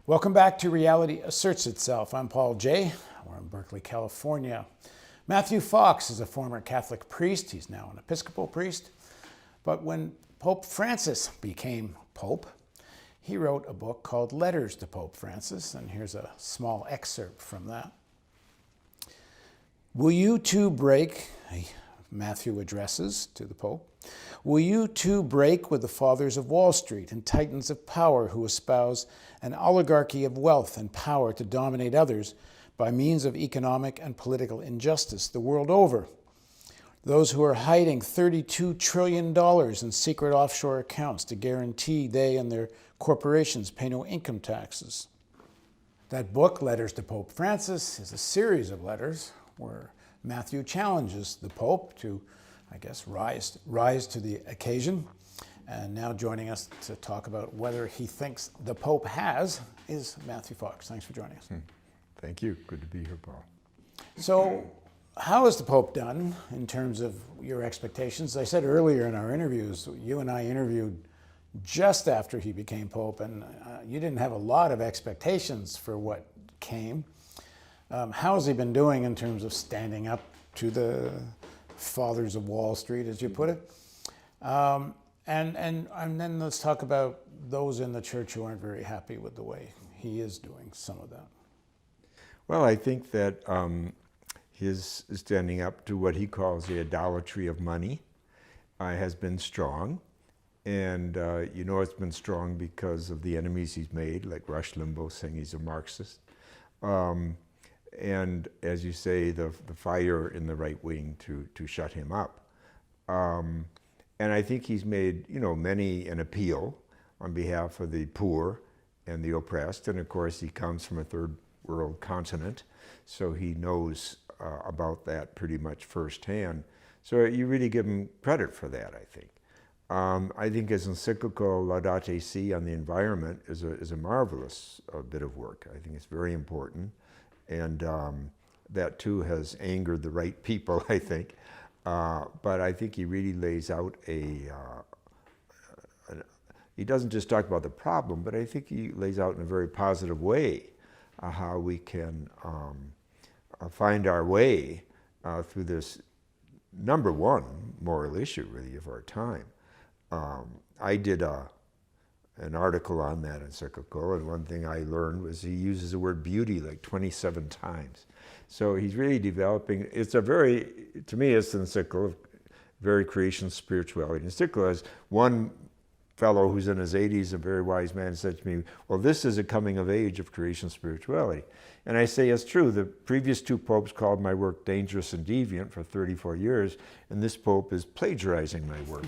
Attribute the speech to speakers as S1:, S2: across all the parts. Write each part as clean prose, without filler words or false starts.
S1: Welcome back to Reality Asserts Itself. I'm Paul J. We're in Berkeley, California. Matthew Fox is a former Catholic priest. He's now an Episcopal priest. But when Pope Francis became Pope, he wrote a book called Letters to Pope Francis, and here's a small excerpt from that. Will you two break, Matthew addresses to the Pope, will you two break with the fathers of Wall Street and titans of power who espouse an oligarchy of wealth and power to dominate others by means of economic and political injustice the world over? Those who are hiding $32 trillion in secret offshore accounts to guarantee they and their corporations pay no income taxes. That book, Letters to Pope Francis, is a series of letters where Matthew challenges the Pope to, I guess, rise to the occasion. And now joining us to talk about whether he thinks the Pope has is Matthew Fox. Thanks for joining us.
S2: Thank you. Good to be here, Paul.
S1: So, how has the Pope done in terms of your expectations? I said earlier in our interviews, you and I interviewed just after he became Pope, and you didn't have a lot of expectations for what came. How has he been doing in terms of standing up to the fathers of Wall Street, as you put it? And then let's talk about those in the church who aren't very happy with the way he is doing some of that.
S2: Well, I think that his standing up to what he calls the idolatry of money has been strong. And it's been strong because of the enemies he's made, like Rush Limbaugh saying he's a Marxist. And as you say, the fire in the right wing to shut him up. And I think he's made, many an appeal on behalf of the poor and the oppressed. And of course, he comes from a third world continent, so he knows about that pretty much firsthand. So you really give him credit for that, I think. I think his encyclical Laudate Si on the environment is a marvelous bit of work. I think it's very important. And that too has angered the right people, I think. But I think he really lays out he doesn't just talk about the problem, but I think he lays out in a very positive way how we can find our way through this number one moral issue, really, of our time. I did an article on that encyclical, and one thing I learned was he uses the word beauty like 27 times. So he's really developing, to me it's an encyclical of very creation spirituality. The encyclical has one fellow who's in his 80s, a very wise man, said to me, well, this is a coming of age of creation spirituality. And I say it's true. The previous two popes called my work dangerous and deviant for 34 years, and this pope is plagiarizing my work.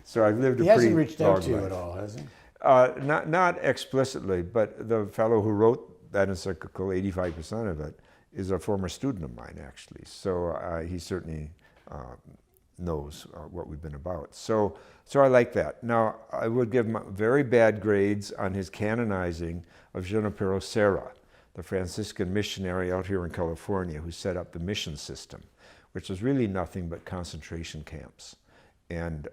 S2: So I've lived a pretty long life. He hasn't
S1: reached out to you at all, has he?
S2: Not explicitly, but the fellow who wrote that encyclical, 85% of it, is a former student of mine, actually. So he certainly knows what we've been about. So I like that. Now, I would give him very bad grades on his canonizing of Junipero Serra, the Franciscan missionary out here in California who set up the mission system, which was really nothing but concentration camps and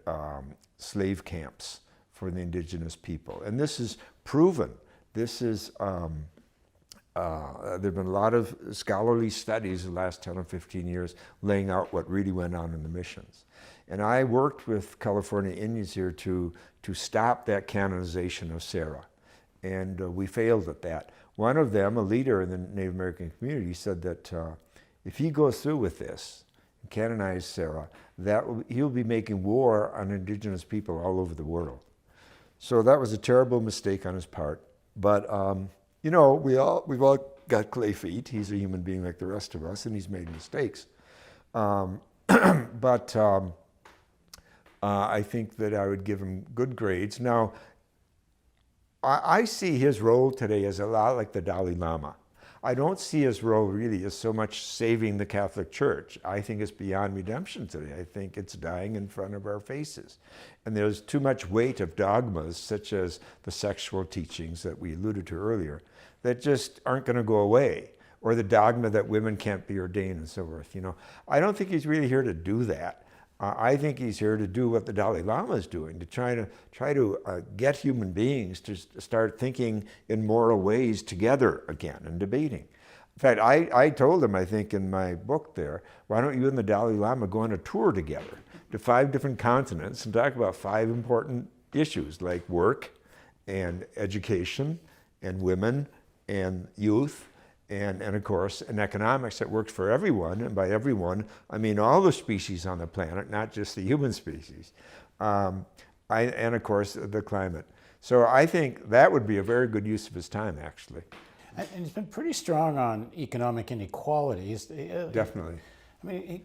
S2: slave camps for the indigenous people. And this is proven. This is, there have been a lot of scholarly studies in the last 10 or 15 years laying out what really went on in the missions. And I worked with California Indians here to stop that canonization of Serra. And we failed at that. One of them, a leader in the Native American community, said that if he goes through with this, canonize Serra, he'll be making war on indigenous people all over the world. So that was a terrible mistake on his part. But we've all got clay feet. He's a human being like the rest of us, and he's made mistakes. But I think that I would give him good grades. Now, I see his role today as a lot like the Dalai Lama. I don't see his role really as so much saving the Catholic Church. I think it's beyond redemption today. I think it's dying in front of our faces. And there's too much weight of dogmas, such as the sexual teachings that we alluded to earlier, that just aren't going to go away, or the dogma that women can't be ordained and so forth. I don't think he's really here to do that. I think he's here to do what the Dalai Lama is doing, to try to get human beings to start thinking in moral ways together again and debating. In fact, I told him, I think in my book there, why don't you and the Dalai Lama go on a tour together to 5 different continents and talk about 5 important issues like work and education and women and youth and of course in economics that works for everyone, and by everyone I mean all the species on the planet, not just the human species, and of course the climate. So I think that would be a very good use of his time, actually.
S1: And he's been pretty strong on economic inequalities.
S2: Definitely.
S1: I mean, he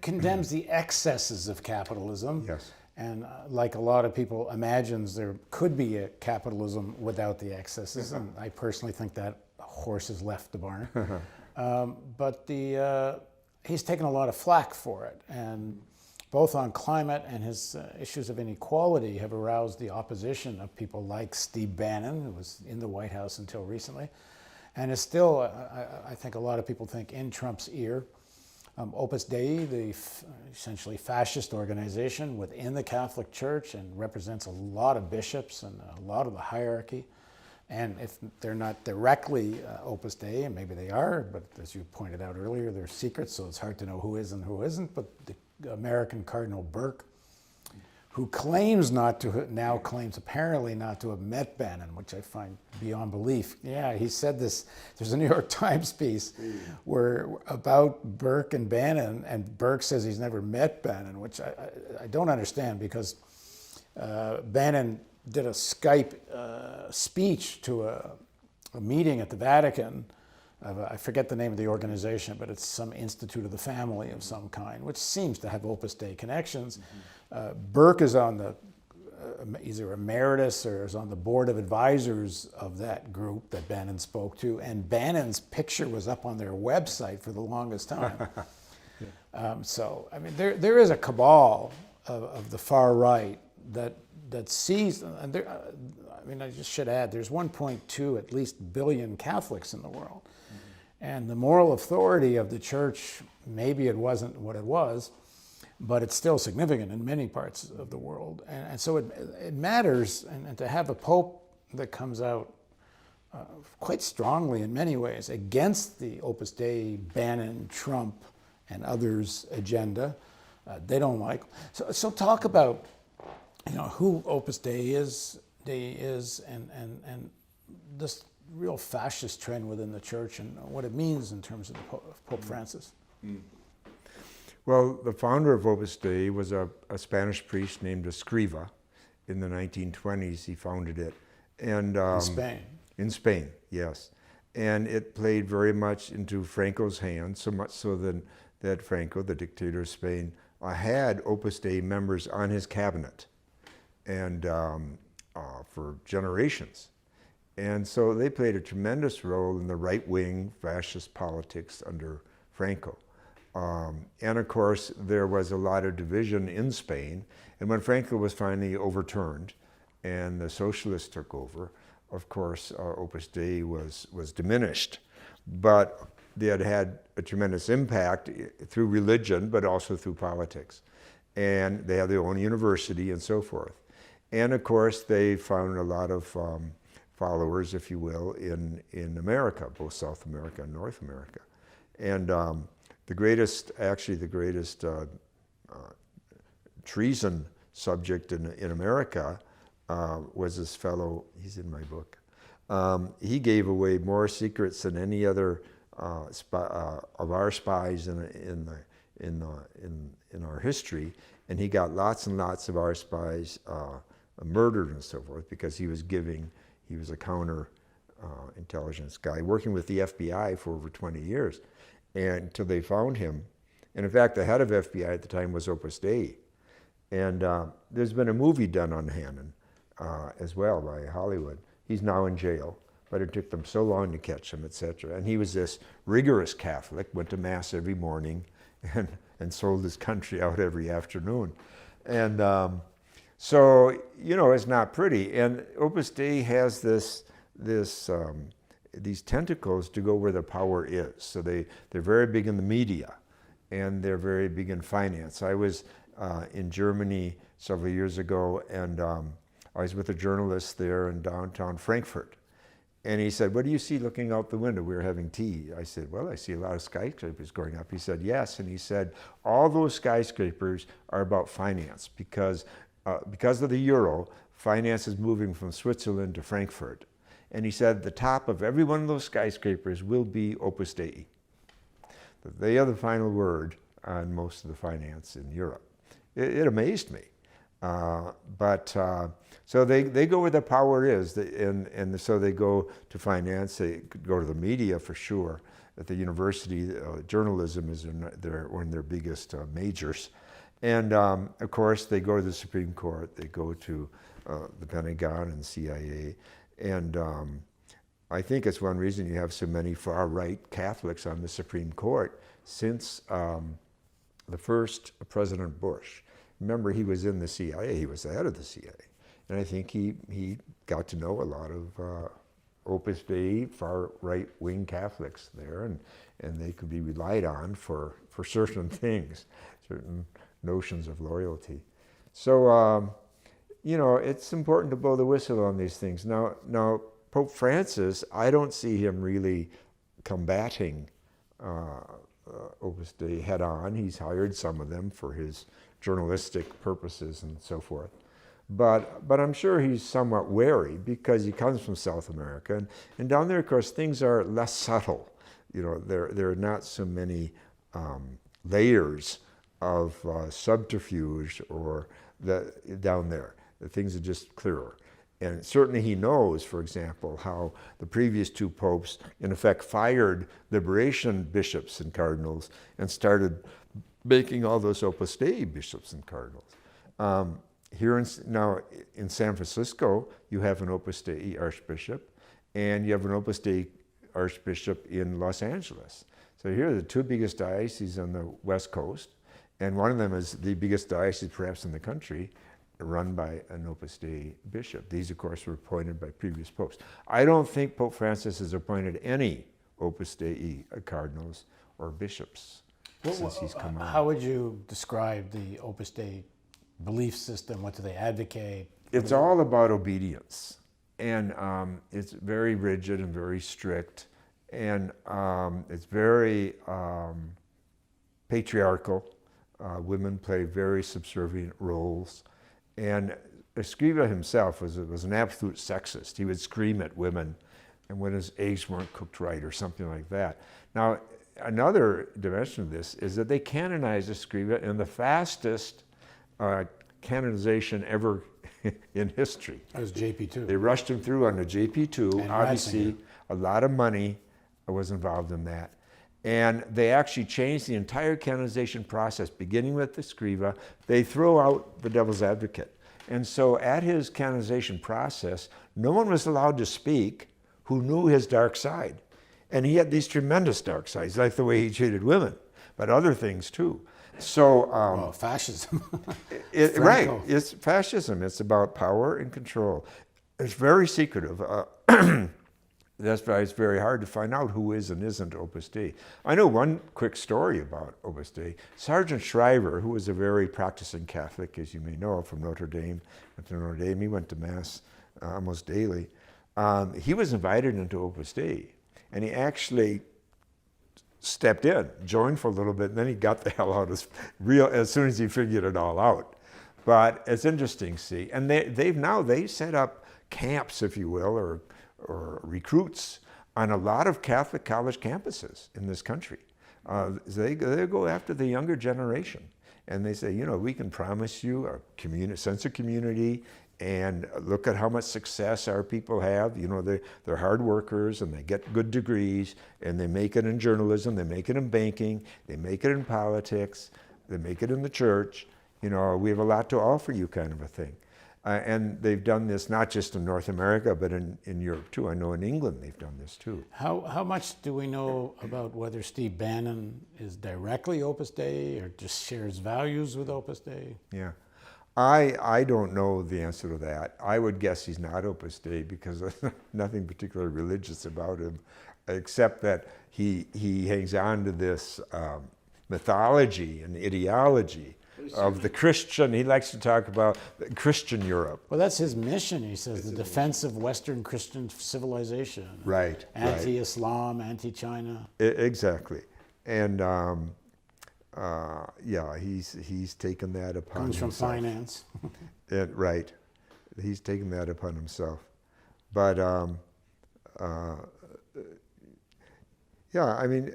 S1: condemns the excesses of capitalism.
S2: Yes.
S1: And like a lot of people imagines there could be a capitalism without the excesses. And I personally think that horse has left the barn. But he's taken a lot of flack for it. And both on climate and his issues of inequality have aroused the opposition of people like Steve Bannon, who was in the White House until recently, and is still, I think a lot of people think, in Trump's ear. Opus Dei, the essentially fascist organization within the Catholic Church, and represents a lot of bishops and a lot of the hierarchy. And if they're not directly Opus Dei, and maybe they are, but as you pointed out earlier, they're secrets, so it's hard to know who is and who isn't. But the American Cardinal Burke, who claims now claims apparently not to have met Bannon, which I find beyond belief. Yeah, he said this. There's a New York Times piece about Burke and Bannon, and Burke says he's never met Bannon, which I don't understand, because Bannon did a Skype speech to a meeting at the Vatican. I forget the name of the organization, but it's some Institute of the Family of some kind, which seems to have Opus Dei connections. Burke is on the, either emeritus or is on the board of advisors of that group that Bannon spoke to, and Bannon's picture was up on their website for the longest time. So, I mean, there is a cabal of the far right that sees, and there, I mean, I just should add, there's 1.2 at least billion Catholics in the world. And the moral authority of the church, maybe it wasn't what it was, but it's still significant in many parts of the world. And so it matters, and to have a pope that comes out quite strongly in many ways against the Opus Dei, Bannon, Trump, and others' agenda, they don't like. So talk about, who Opus Dei is, and this real fascist trend within the church and what it means in terms of Pope Francis.
S2: Well, the founder of Opus Dei was a Spanish priest named Escriva. In the 1920s, he founded it. And,
S1: in Spain.
S2: In Spain, yes. And it played very much into Franco's hands, so much so that Franco, the dictator of Spain, had Opus Dei members on his cabinet and for generations. And so they played a tremendous role in the right-wing fascist politics under Franco. And of course, there was a lot of division in Spain. And when Franco was finally overturned and the socialists took over, of course, Opus Dei was diminished. But they had a tremendous impact through religion, but also through politics. And they had their own university and so forth. And of course, they found a lot of followers, if you will, in America, both South America and North America. And the greatest treason subject in America was this fellow, he's in my book. He gave away more secrets than any other of our spies in our history, and he got lots and lots of our spies murdered and so forth because he was a counter intelligence guy working with the FBI for over 20 years, and until they found him. And in fact, the head of FBI at the time was Opus Dei. And there's been a movie done on Hannon as well by Hollywood. He's now in jail, but it took them so long to catch him, etc. And he was this rigorous Catholic, went to Mass every morning and sold his country out every afternoon. And so, it's not pretty. And Opus Dei has these tentacles to go where the power is. So they're very big in the media, and they're very big in finance. I was in Germany several years ago, and I was with a journalist there in downtown Frankfurt. And he said, "What do you see looking out the window?" We were having tea. I said, "Well, I see a lot of skyscrapers going up." He said, "Yes." And he said, "All those skyscrapers are about finance because of the euro, finance is moving from Switzerland to Frankfurt." And he said, "The top of every one of those skyscrapers will be Opus Dei. They are the final word on most of the finance in Europe." It amazed me. So they go where the power is, and so they go to finance, they could go to the media for sure. At the university, journalism is one of their biggest majors. And of course, they go to the Supreme Court, they go to the Pentagon and CIA. And I think it's one reason you have so many far-right Catholics on the Supreme Court since the first President Bush. Remember, he was in the CIA, he was the head of the CIA. And I think he got to know a lot of Opus Dei, far right-wing Catholics there, and they could be relied on for certain things, certain notions of loyalty. So, it's important to blow the whistle on these things. Now, Pope Francis, I don't see him really combating Opus Dei head on. He's hired some of them for his journalistic purposes and so forth. But I'm sure he's somewhat wary because he comes from South America. And down there, of course, things are less subtle. There are not so many layers of subterfuge down there. The things are just clearer. And certainly he knows, for example, how the previous two popes, in effect, fired liberation bishops and cardinals and started making all those Opus Dei bishops and cardinals. Now in San Francisco, you have an Opus Dei archbishop, and you have an Opus Dei archbishop in Los Angeles. So here are the two biggest dioceses on the West Coast, and one of them is the biggest diocese perhaps in the country, run by an Opus Dei bishop. These, of course, were appointed by previous popes. I don't think Pope Francis has appointed any Opus Dei cardinals or bishops since he's come on.
S1: How would you describe the Opus Dei belief system? What do they advocate?
S2: It's all about obedience. And it's very rigid and very strict. And it's very patriarchal. Women play very subservient roles. And Escriva himself was an absolute sexist. He would scream at women and when his eggs weren't cooked right or something like that. Now, another dimension of this is that they canonized Escriva in the fastest canonization ever in history.
S1: That was JP2.
S2: They rushed him through on the JP2.
S1: And
S2: obviously,
S1: Ratzinger.
S2: A lot of money was involved in that. And they actually changed the entire canonization process, beginning with Escriva. They throw out the devil's advocate. And so at his canonization process, no one was allowed to speak who knew his dark side. And he had these tremendous dark sides, like the way he treated women, but other things too. So
S1: fascism.
S2: Right, it's fascism. It's about power and control. It's very secretive. That's why it's very hard to find out who is and isn't Opus Dei. I know one quick story about Opus Dei. Sergeant Shriver, who was a very practicing Catholic, as you may know, from Notre Dame. He went to Mass almost daily. He was invited into Opus Dei, and he actually stepped in, joined for a little bit, and then he got the hell out as soon as he figured it all out. But it's interesting, see. And they set up camps, if you will, or recruits on a lot of Catholic college campuses in this country. They go after the younger generation, and they say, we can promise you a sense of community, and look at how much success our people have. They're hard workers, and they get good degrees, and they make it in journalism, they make it in banking, they make it in politics, they make it in the church. We have a lot to offer you, kind of a thing. And they've done this not just in North America, but in Europe too. I know in England they've done this too.
S1: How much do we know about whether Steve Bannon is directly Opus Dei or just shares values with Opus Dei?
S2: Yeah, I don't know the answer to that. I would guess he's not Opus Dei because there's nothing particularly religious about him, except that he hangs on to this mythology and ideology of the Christian. He likes to talk about Christian Europe.
S1: Well, that's his mission, he says, the defense of Western Christian civilization.
S2: Right.
S1: Anti-Islam, anti-China.
S2: Exactly. And yeah, he's taken that upon
S1: Comes from
S2: himself.
S1: finance.
S2: Right. He's taken that upon himself. But yeah, I mean,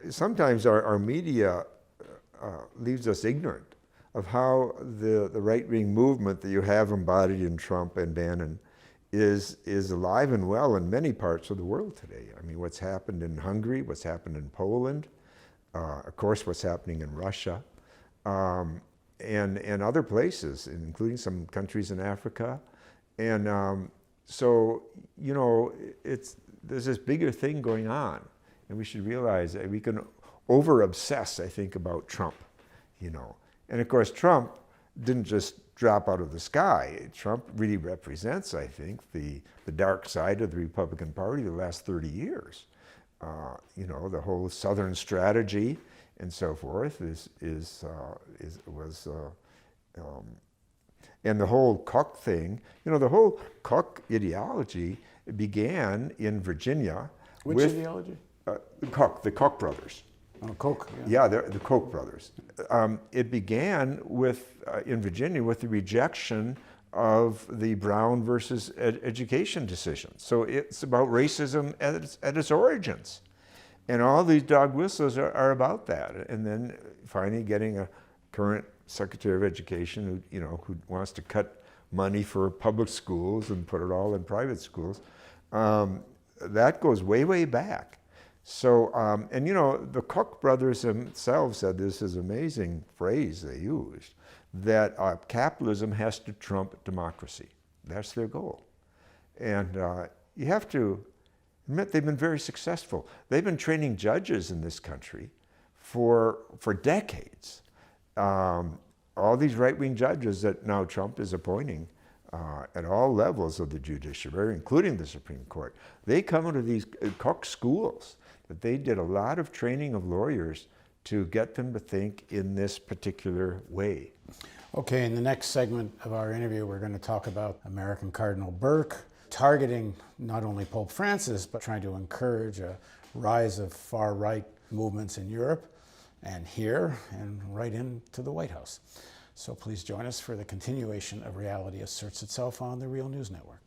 S2: sometimes our media leaves us ignorant of how the right-wing movement that you have embodied in Trump and Bannon is alive and well in many parts of the world today. I mean, what's happened in Hungary, what's happened in Poland, of course, what's happening in Russia, and other places, including some countries in Africa. And so, you know, there's this bigger thing going on, and we should realize that we can over-obsess, I think, about Trump, you know. And of course, Trump didn't just drop out of the sky. Trump really represents, I think, the dark side of the Republican Party the last 30 years. You know, the whole Southern strategy and so forth and the whole Koch thing. You know, the whole Koch ideology began in Virginia.
S1: Which ideology?
S2: The Koch brothers.
S1: Oh, Koch.
S2: Yeah, the Koch brothers. It began with in Virginia with the rejection of the Brown versus education decision. So it's about racism at its origins. And all these dog whistles are about that. And then finally getting a current Secretary of Education who wants to cut money for public schools and put it all in private schools. That goes way, way back. So, and you know, the Koch brothers themselves said this is amazing phrase they used, that capitalism has to trump democracy. That's their goal. And you have to admit they've been very successful. They've been training judges in this country for decades. All these right-wing judges that now Trump is appointing at all levels of the judiciary, including the Supreme Court, they come into these Koch schools that they did a lot of training of lawyers to get them to think in this particular way.
S1: Okay, in the next segment of our interview, we're going to talk about American Cardinal Burke, targeting not only Pope Francis, but trying to encourage a rise of far-right movements in Europe and here and right into the White House. So please join us for the continuation of Reality Asserts Itself on the Real News Network.